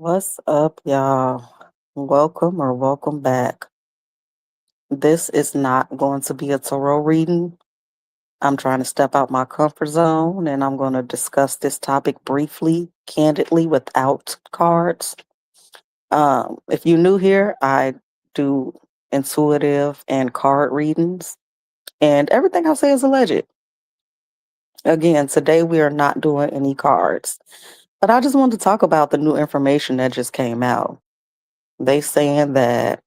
What's up, y'all? Welcome or welcome back. This is not going to be a tarot reading. I'm trying to step out my comfort zone and I'm going to discuss this topic briefly, candidly, without cards. If you're new here, I do intuitive and card readings, and everything I say is alleged. Again, today we are not doing any cards, but I just wanted to talk about the new information that just came out. They saying that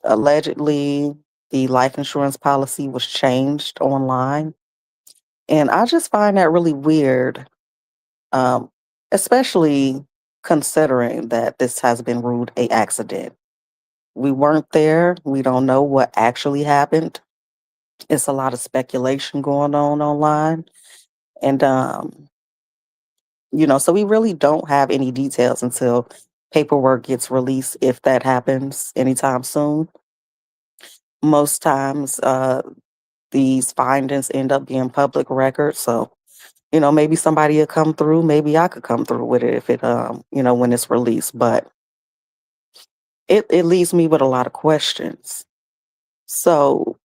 allegedly the life insurance policy was changed online. And I just find that really weird, um, especially considering that this has been ruled a accident. We weren't there. We don't know what actually happened. It's a lot of speculation going on online. And, so we really don't have any details until paperwork gets released, if that happens anytime soon. Most times, these findings end up being public record. So, maybe somebody will come through. Maybe I could come through with it if when it's released. But it leaves me with a lot of questions. So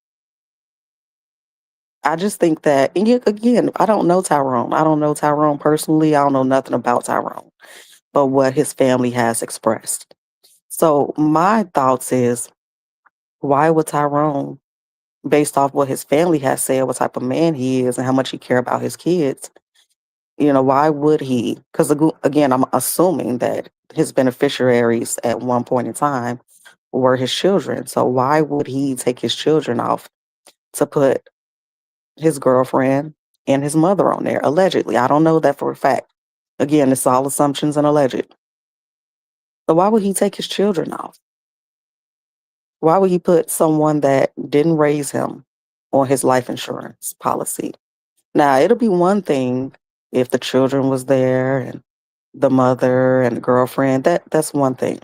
I just think that, and yet again, I don't know Tyrone. I don't know Tyrone personally. I don't know nothing about Tyrone, but what his family has expressed. So my thoughts is, why would Tyrone, based off what his family has said, what type of man he is, and how much he care about his kids, why would he? Because again, I'm assuming that his beneficiaries at one point in time were his children. So why would he take his children off to put his girlfriend and his mother on there? Allegedly, I don't know that for a fact. Again, it's all assumptions and alleged. So why would he take his children off? Why would he put someone that didn't raise him on his life insurance policy? Now, it'll be one thing if the children was there and the mother and the girlfriend, that's one thing.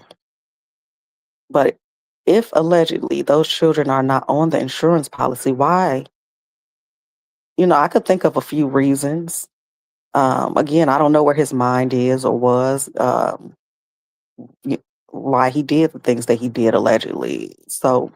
But if allegedly those children are not on the insurance policy, why? I could think of a few reasons. Again, I don't know where his mind is or was, y- why he did the things that he did allegedly. So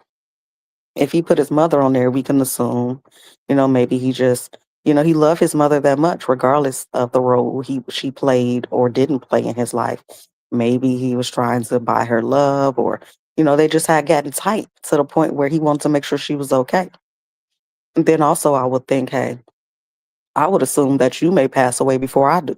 if he put his mother on there, we can assume, maybe he just, he loved his mother that much, regardless of the role she played or didn't play in his life. Maybe he was trying to buy her love, or they just had gotten tight to the point where he wanted to make sure she was okay. And then also, I would think, hey, I would assume that you may pass away before I do.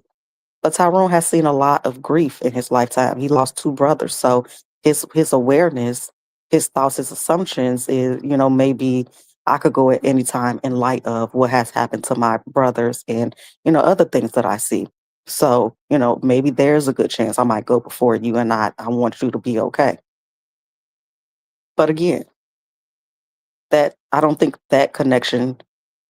But Tyrone has seen a lot of grief in his lifetime. He lost two brothers, so his awareness, his thoughts, his assumptions is, maybe I could go at any time in light of what has happened to my brothers and other things that I see. So maybe there's a good chance I might go before you, and I want you to be okay. But again, that I don't think that connection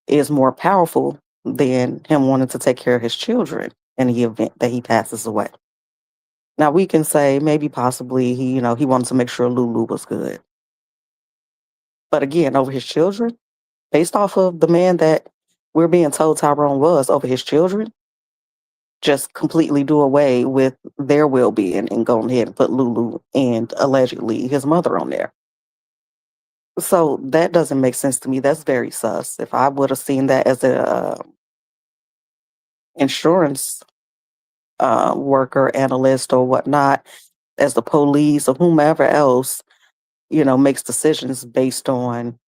is more powerful than him wanting to take care of his children in the event that he passes away. Now we can say maybe possibly he wanted to make sure Lulu was good. But again, over his children, based off of the man that we're being told Tyrone was, over his children, just completely do away with their well being and go ahead and put Lulu and allegedly his mother on there. So that doesn't make sense to me. That's very sus. If I would have seen that as a insurance worker, analyst, or whatnot, as the police or whomever else, makes decisions based on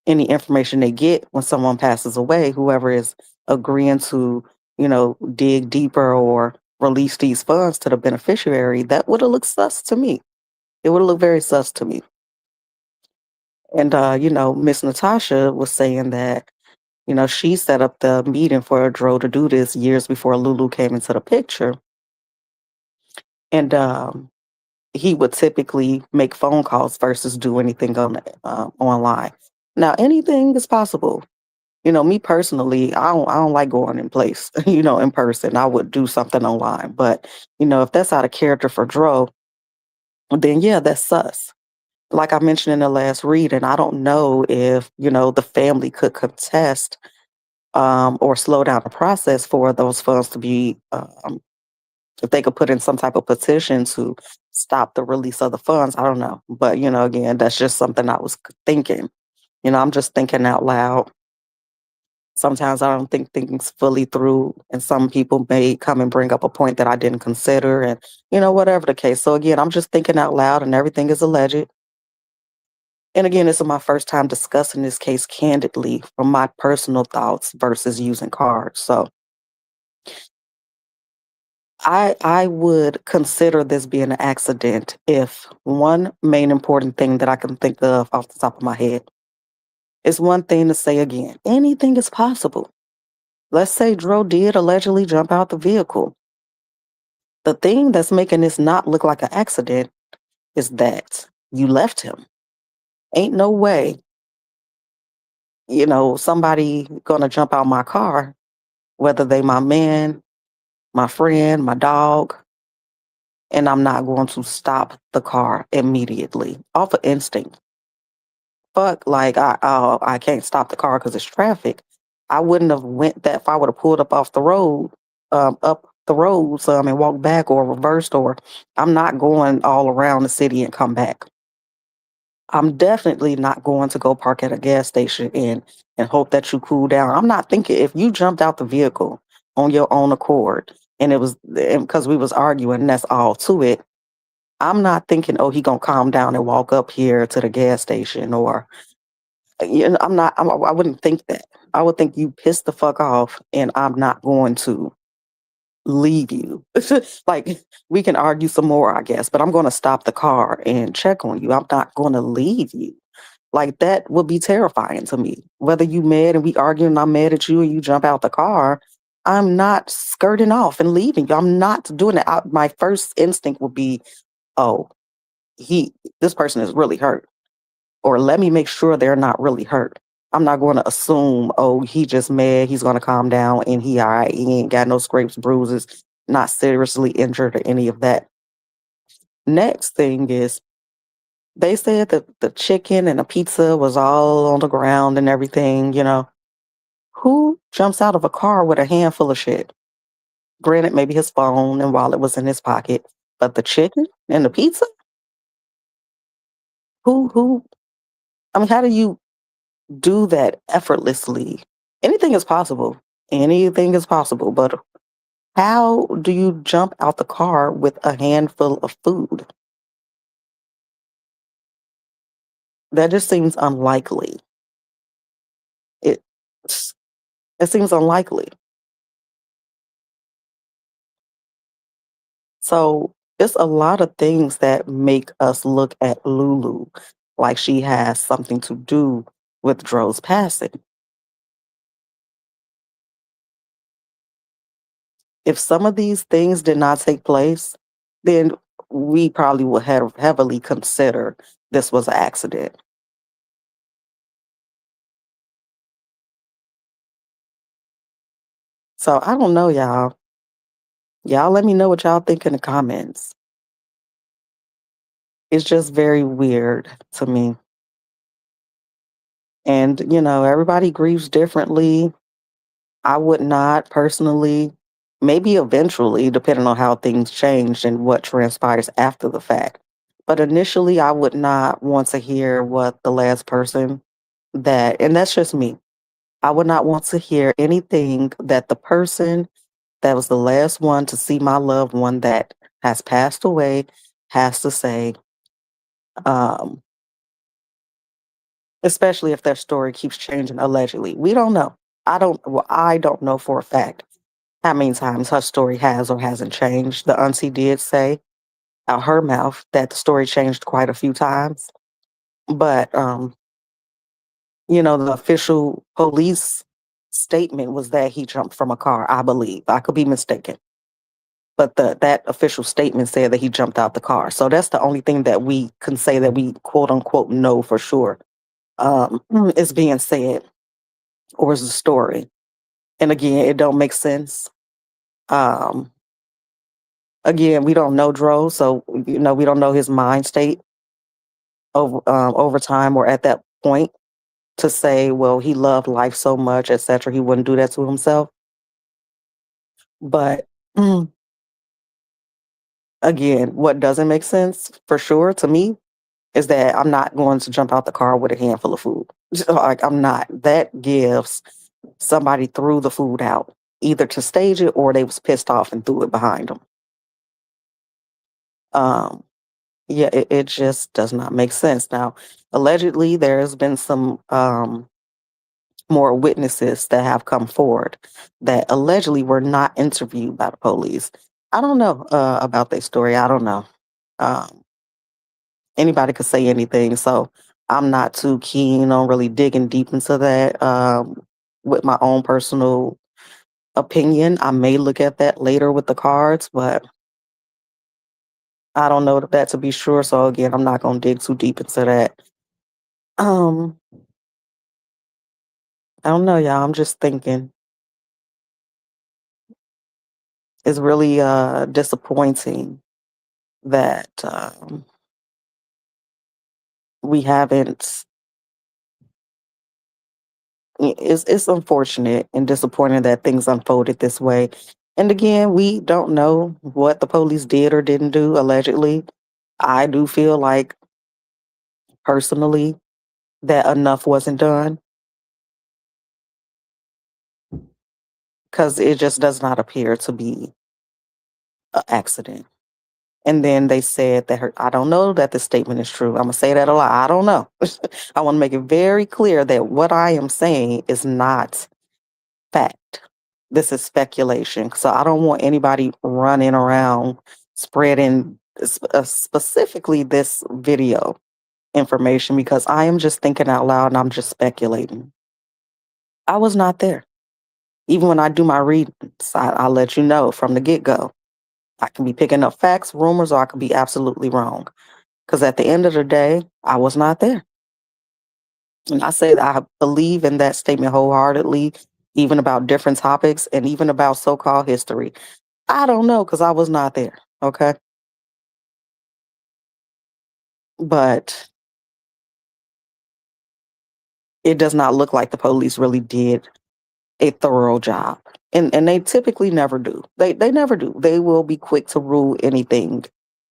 any information they get when someone passes away, whoever is agreeing to, dig deeper or release these funds to the beneficiary, that would have looked sus to me. It would have looked very sus to me. And, Miss Natasha was saying that, she set up the meeting for Dro to do this years before Lulu came into the picture. And he would typically make phone calls versus do anything online. Now, anything is possible. Me personally, I don't like going in place, in person. I would do something online. But, if that's out of character for Dro, then yeah, that's sus. Like I mentioned in the last reading, I don't know if, the family could contest or slow down the process for those funds to be If they could put in some type of petition to stop the release of the funds, I don't know. But, again, that's just something I was thinking. I'm just thinking out loud. Sometimes I don't think things fully through, and some people may come and bring up a point that I didn't consider, and, whatever the case. So, again, I'm just thinking out loud, and everything is alleged. And again, this is my first time discussing this case candidly from my personal thoughts versus using cards. So I would consider this being an accident if one main important thing that I can think of off the top of my head is one thing to say again. Anything is possible. Let's say Dro did allegedly jump out the vehicle. The thing that's making this not look like an accident is that you left him. Ain't no way, somebody gonna jump out my car, whether they my man, my friend, my dog, and I'm not going to stop the car immediately off of instinct. Fuck, like I can't stop the car because it's traffic. I wouldn't have went that far. I would have pulled up off the road, up the road, and walked back or reversed, or I'm not going all around the city and come back. I'm definitely not going to go park at a gas station and hope that you cool down. I'm not thinking if you jumped out the vehicle on your own accord and it was because we was arguing and that's all to it. I'm not thinking, oh, he gonna calm down and walk up here to the gas station or I'm not. I wouldn't think that. I would think you pissed the fuck off, and I'm not going to leave you. Like we can argue some more, I guess, but I'm going to stop the car and check on you. I'm not going to leave you. Like that would be terrifying to me. Whether you mad and we arguing, and I'm mad at you, and you jump out the car. I'm not skirting off and leaving you. I'm not doing it. My first instinct would be, oh, this person is really hurt, or let me make sure they're not really hurt. I'm not going to assume, oh, he just mad, he's going to calm down and he all right, he ain't got no scrapes, bruises, not seriously injured or any of that. Next thing is they said that the chicken and the pizza was all on the ground and everything. Who jumps out of a car with a handful of shit? Granted, maybe his phone and wallet was in his pocket, but the chicken and the pizza? Who I mean, how do you do that effortlessly? Anything is possible. Anything is possible, but how do you jump out the car with a handful of food? That just seems unlikely. It it seems unlikely. So it's a lot of things that make us look at Lulu like she has something to do with Dro's passing. If some of these things did not take place, then we probably would have heavily consider this was an accident. So I don't know, y'all. Y'all let me know what y'all think in the comments. It's just very weird to me. And, everybody grieves differently. I would not personally, maybe eventually, depending on how things change and what transpires after the fact. But initially, I would not want to hear what the last person and that's just me. I would not want to hear anything that the person that was the last one to see my loved one that has passed away has to say, um, especially if their story keeps changing allegedly. We don't know. I don't know for a fact how many times her story has or hasn't changed. The auntie did say out her mouth that the story changed quite a few times. But the official police statement was that he jumped from a car, I believe. I could be mistaken. But that official statement said that he jumped out the car. So that's the only thing that we can say that we quote unquote know for sure is being said or is the story. And again, it don't make sense. Um, again, we don't know Dro, so we don't know his mind state over time or at that point to say, well, he loved life so much, etc. He wouldn't do that to himself. But Again, what doesn't make sense for sure to me is that I'm not going to jump out the car with a handful of food. Like, I'm not. That gives somebody threw the food out, either to stage it or they was pissed off and threw it behind them. Um, yeah, it just does not make sense. Now, allegedly, there's been some more witnesses that have come forward that allegedly were not interviewed by the police. I don't know about their story. I don't know. Um, Anybody could say anything, so I'm not too keen on really digging deep into that. With my own personal opinion, I may look at that later with the cards, but I don't know that to be sure. So again, I'm not gonna dig too deep into that. Um, I don't know, y'all. I'm just thinking it's really disappointing that we haven't. It's unfortunate and disappointing that things unfolded this way. And again, we don't know what the police did or didn't do. Allegedly, I do feel like personally that enough wasn't done because it just does not appear to be an accident. And then they said that I don't know that the statement is true. I'm gonna say that a lot. I don't know. I want to make it very clear that what I am saying is not fact. This is speculation. So I don't want anybody running around spreading specifically this video information because I am just thinking out loud and I'm just speculating. I was not there. Even when I do my readings, I'll let you know from the get go. I can be picking up facts, rumors, or I could be absolutely wrong. Because at the end of the day, I was not there. And I say that I believe in that statement wholeheartedly, even about different topics and even about so called history. I don't know because I was not there. Okay. But it does not look like the police really did a thorough job. And they typically never do. They never do. They will be quick to rule anything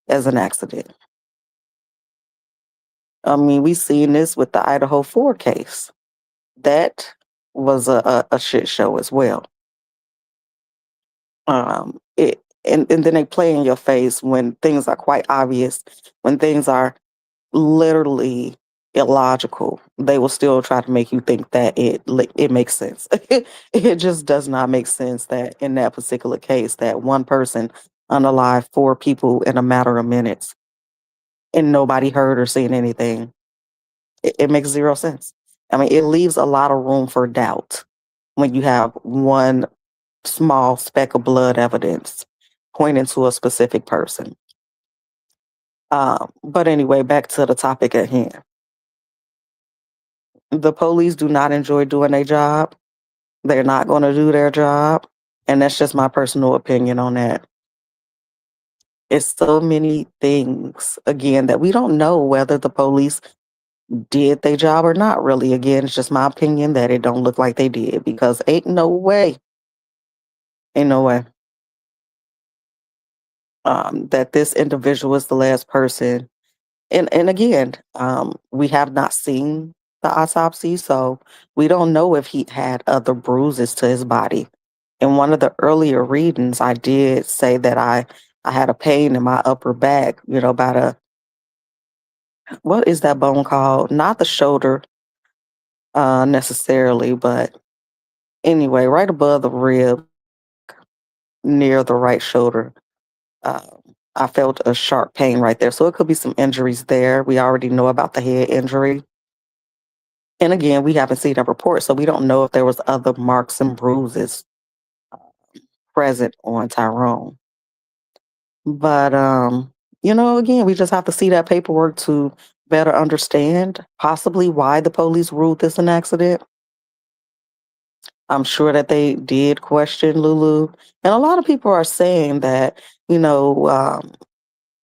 as an accident. I mean, we seen this with the Idaho 4 case. That was a shit show as well. And then they play in your face when things are quite obvious, when things are literally illogical. They will still try to make you think that it makes sense. It just does not make sense that in that particular case that one person unalived four people in a matter of minutes and nobody heard or seen anything. It makes zero sense. I mean, it leaves a lot of room for doubt when you have one small speck of blood evidence pointing to a specific person. But anyway, back to the topic at hand. The police do not enjoy doing their job. They're not going to do their job. And that's just my personal opinion on that. It's so many things, again, that we don't know whether the police did their job or not, really. Again, it's just my opinion that it don't look like they did because ain't no way that this individual is the last person. And again, we have not seen the autopsy, so we don't know if he had other bruises to his body. In one of the earlier readings, I did say that I had a pain in my upper back, about what is that bone called? Not the shoulder necessarily, but anyway, right above the rib near the right shoulder. Uh, I felt a sharp pain right there. So it could be some injuries there. We already know about the head injury. And again, we haven't seen a report, so we don't know if there was other marks and bruises present on Tyrone. But again, we just have to see that paperwork to better understand possibly why the police ruled this an accident. I'm sure that they did question Lulu. And a lot of people are saying that, you know, um,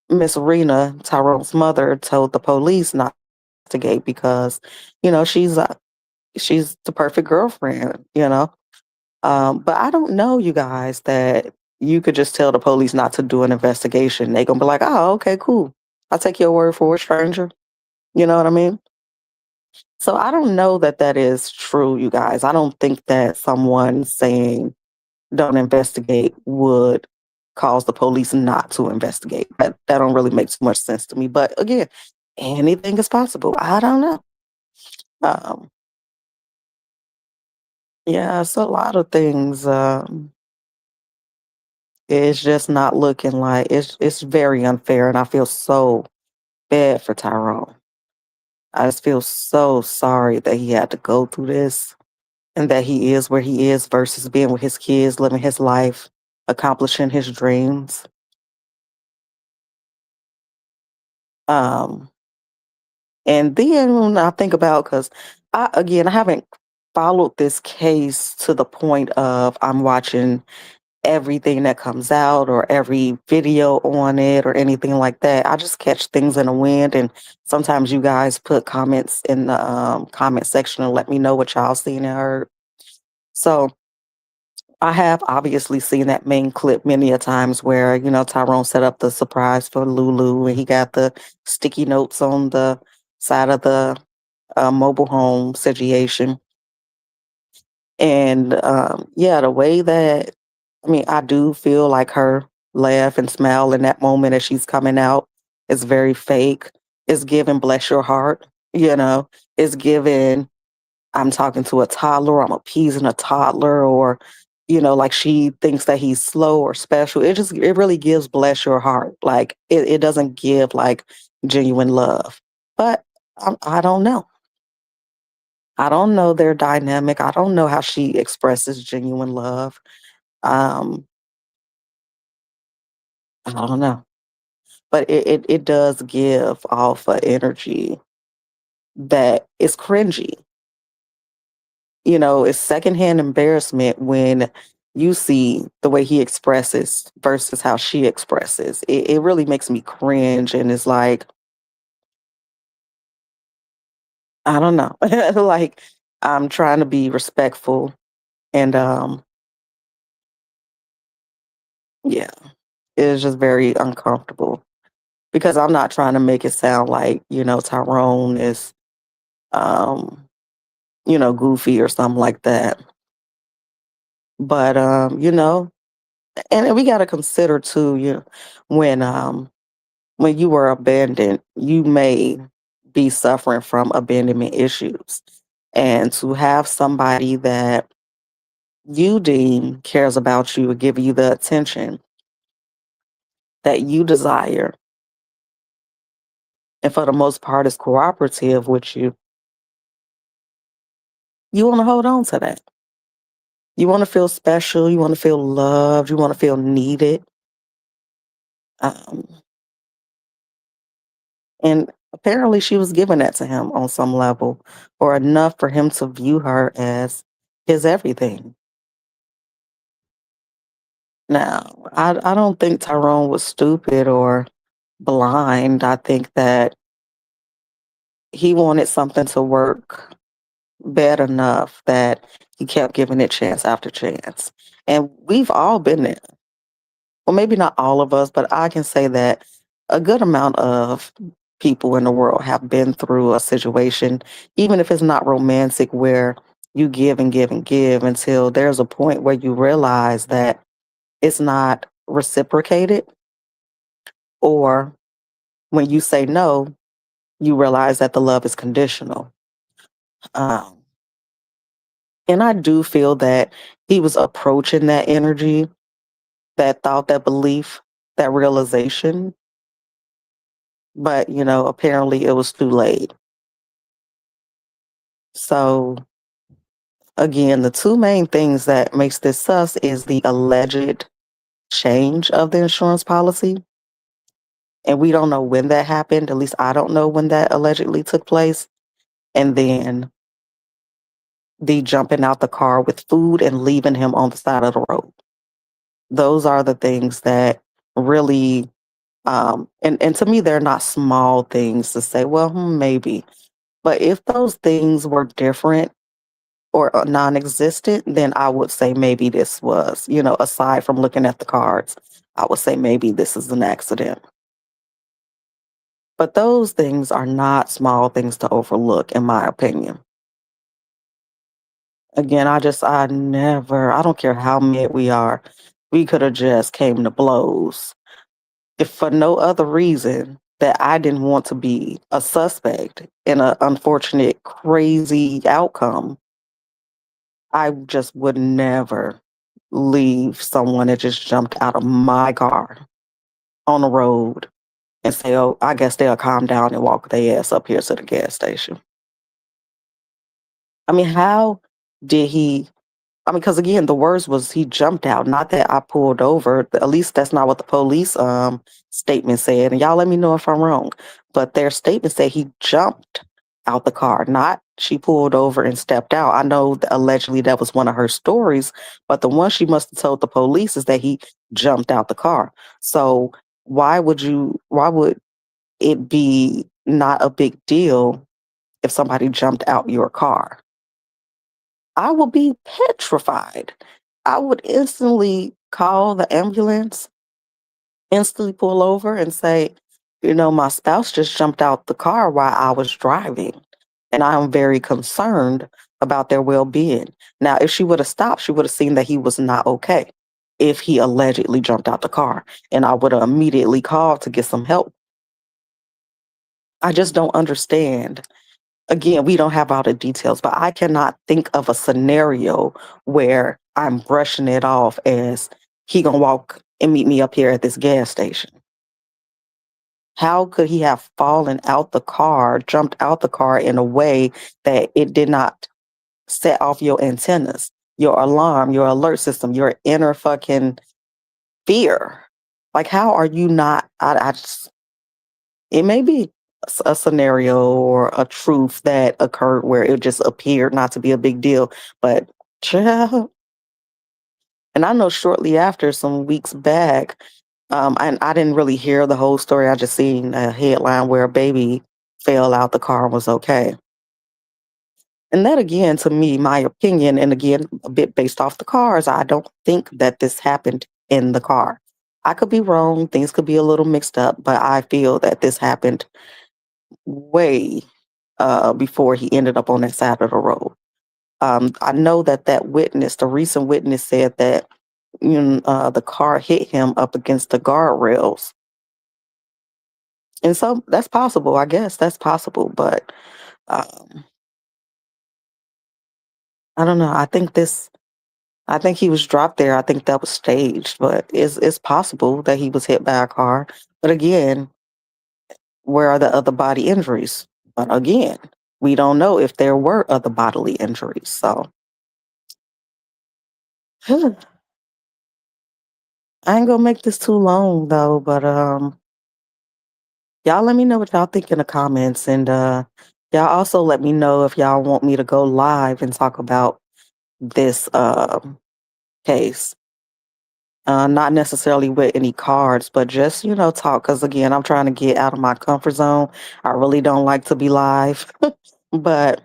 Miss Rena, Tyrone's mother, told the police not to investigate because, she's the perfect girl friend. But I don't know, you guys, that you could just tell the police not to do an investigation. They gonna be like, "Oh, okay, cool. I'll take your word for it, stranger." You know what I mean? So I don't know that that is true, you guys. I don't think that someone saying don't investigate would cause the police not to investigate. That don't really make too much sense to me. But again, anything is possible. I don't know. Um, yeah, it's a lot of things. It's just not looking like it's very unfair, and I feel so bad for Tyrone. I just feel so sorry that he had to go through this and that he is where he is versus being with his kids, living his life, accomplishing his dreams. Um, and then when I think about, because I haven't followed this case to the point of I'm watching everything that comes out or every video on it or anything like that. I just catch things in the wind, and sometimes you guys put comments in the comment section and let me know what y'all seen and heard. So I have obviously seen that main clip many a times where, Tyrone set up the surprise for Lulu and he got the sticky notes on the side of the mobile home situation. And yeah, the way that, I mean, I do feel like her laugh and smile in that moment as she's coming out is very fake. It's giving bless your heart, you know, it's giving I'm talking to a toddler, I'm appeasing a toddler, or, like she thinks that he's slow or special. It really gives bless your heart. Like it doesn't give like genuine love. But I don't know. I don't know their dynamic. I don't know how she expresses genuine love. Um, I don't know. But it does give off an energy that is cringy. It's secondhand embarrassment when you see the way he expresses versus how she expresses. It really makes me cringe and it's like, I don't know. Like I'm trying to be respectful and yeah, it's just very uncomfortable because I'm not trying to make it sound like, Tyrone is um, goofy or something like that. But and we gotta consider too, when you were abandoned, you may be suffering from abandonment issues. And to have somebody that you deem cares about you or give you the attention that you desire, and for the most part is cooperative with you want to hold on to that. You want to feel special, you want to feel loved, you want to feel needed. Um, and apparently she was giving that to him on some level or enough for him to view her as his everything. Now, I don't think Tyrone was stupid or blind. I think that he wanted something to work bad enough that he kept giving it chance after chance. And we've all been there. Well, maybe not all of us, but I can say that a good amount of people in the world have been through a situation, even if it's not romantic, where you give and give and give until there's a point where you realize that it's not reciprocated, or when you say no, you realize that the love is conditional. Um, and I do feel that he was approaching that energy, that thought, that belief, that realization. But, apparently it was too late. So again, the two main things that makes this sus is the alleged change of the insurance policy. And we don't know when that happened. At least I don't know when that allegedly took place. And then the jumping out the car with food and leaving him on the side of the road. Those are the things that really, and to me, they're not small things to say, well, maybe. But if those things were different, or non-existent, then I would say maybe this was, aside from looking at the cards, I would say maybe this is an accident. But those things are not small things to overlook, in my opinion. Again, I don't care how mad we are, we could have just came to blows. If for no other reason that I didn't want to be a suspect in an unfortunate, crazy outcome, I just would never leave someone that just jumped out of my car on the road and say, oh, I guess they'll calm down and walk their ass up here to the gas station. I mean, how did he because again, the words was he jumped out, not that I pulled over. At least that's not what the police statement said. And y'all let me know if I'm wrong. But their statement said he jumped out the car, not she pulled over and stepped out. I know that allegedly that was one of her stories, but the one she must have told the police is that he jumped out the car. So why would it be not a big deal if somebody jumped out your car? I would be petrified. I would instantly call the ambulance, instantly pull over and say, my spouse just jumped out the car while I was driving. And I'm very concerned about their well being. Now, if she would have stopped, she would have seen that he was not okay if he allegedly jumped out the car. And I would have immediately called to get some help. I just don't understand. Again, we don't have all the details, but I cannot think of a scenario where I'm brushing it off as he gonna walk and meet me up here at this gas station. How could he have fallen out the car, jumped out the car in a way that it did not set off your antennas, your alarm, your alert system, your inner fucking fear? Like, how are you not? I just, it may be a scenario or a truth that occurred where it just appeared not to be a big deal. But child, and I know shortly after, some weeks back, and I didn't really hear the whole story. I just seen a headline where a baby fell out the car and was okay. And that again, to me, my opinion, and again, a bit based off the cars, I don't think that this happened in the car. I could be wrong. Things could be a little mixed up, but I feel that this happened way before he ended up on that side of the road. I know that the recent witness said that the car hit him up against the guardrails. And so that's possible. I guess that's possible. But um, I don't know. I think he was dropped there. I think that was staged, but it's possible that he was hit by a car. But again, where are the other body injuries? But again, we don't know if there were other bodily injuries. So I ain't gonna make this too long though, but y'all let me know what y'all think in the comments, and y'all also let me know if y'all want me to go live and talk about this case. Not necessarily with any cards, but just talk. Because again, I'm trying to get out of my comfort zone. I really don't like to be live, but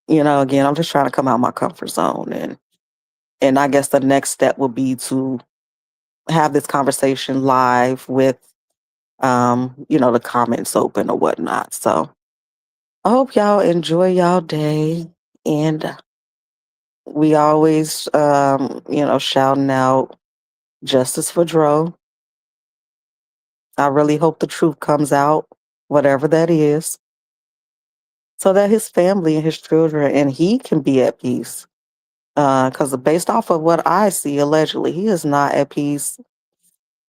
again, I'm just trying to come out of my comfort zone, and I guess the next step will be to have this conversation live with the comments open or whatnot. So I hope y'all enjoy y'all day, and we always shouting out justice for Dro. I really hope the truth comes out, whatever that is, so that his family and his children and he can be at peace. Because based off of what I see, allegedly, he is not at peace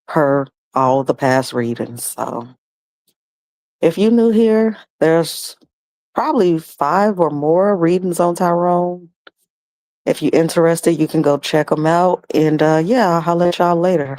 per all the past readings. So if you new here, there's probably 5 or more readings on Tyrone. If you're interested, you can go check them out. And yeah, I'll holler at y'all later.